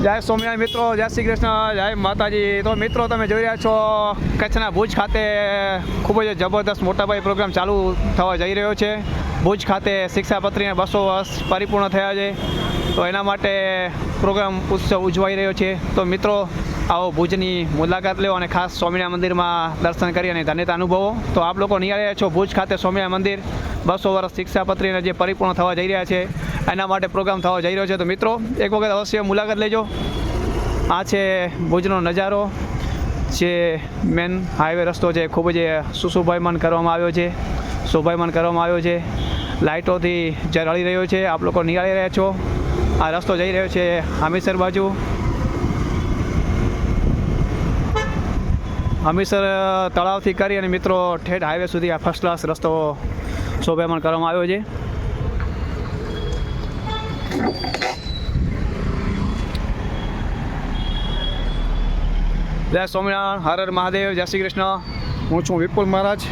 જય સ્વામિનારાયણ મિત્રો, જય શ્રી કૃષ્ણ, જય માતાજી। તો મિત્રો તમે જોઈ રહ્યા છો કચ્છના ભુજ ખાતે ખૂબ જ જબરદસ્ત મોટાભાઈ પ્રોગ્રામ ચાલુ થવા જઈ રહ્યો છે। ભુજ ખાતે શિક્ષાપત્રીના 200 વર્ષ પરિપૂર્ણ થયા છે, તો એના માટે પ્રોગ્રામ ઉત્સવ ઉજવાઈ રહ્યો છે। તો મિત્રો આવો ભુજની મુલાકાત લો અને ખાસ સ્વામિનારાયણ મંદિરમાં દર્શન કરી અને ધન્યતા અનુભવો। તો આપ લોકો નિહાળી રહ્યા છો ભુજ ખાતે સ્વામિનારાયણ મંદિર 200 વર્ષ શિક્ષાપત્રીના જે પરિપૂર્ણ થવા જઈ રહ્યા છે એના માટે પ્રોગ્રામ થવા જઈ રહ્યો છે। તો મિત્રો એક વખત અવશ્ય મુલાકાત લેજો। આ છે ભુજનો નજારો, જે મેન હાઈવે રસ્તો છે, ખૂબ જ સુશોભાયમાન કરવામાં આવ્યો છે, શોભાયમાન કરવામાં આવ્યો છે, લાઇટોથી ઝળહળી રહ્યો છે। આપ લોકો નિહાળી રહ્યા છો આ રસ્તો જઈ રહ્યો છે હમીરસર બાજુ। હમીરસર તળાવથી કરી અને મિત્રો ઠેઠ હાઈવે સુધી આ ફર્સ્ટ ક્લાસ રસ્તો શોભાયમાન કરવામાં આવ્યો છે। જય સ્વામિનારાયણ, હર હર મહાદેવ, જય શ્રી કૃષ્ણ। હું છું વિપુલ મહારાજ।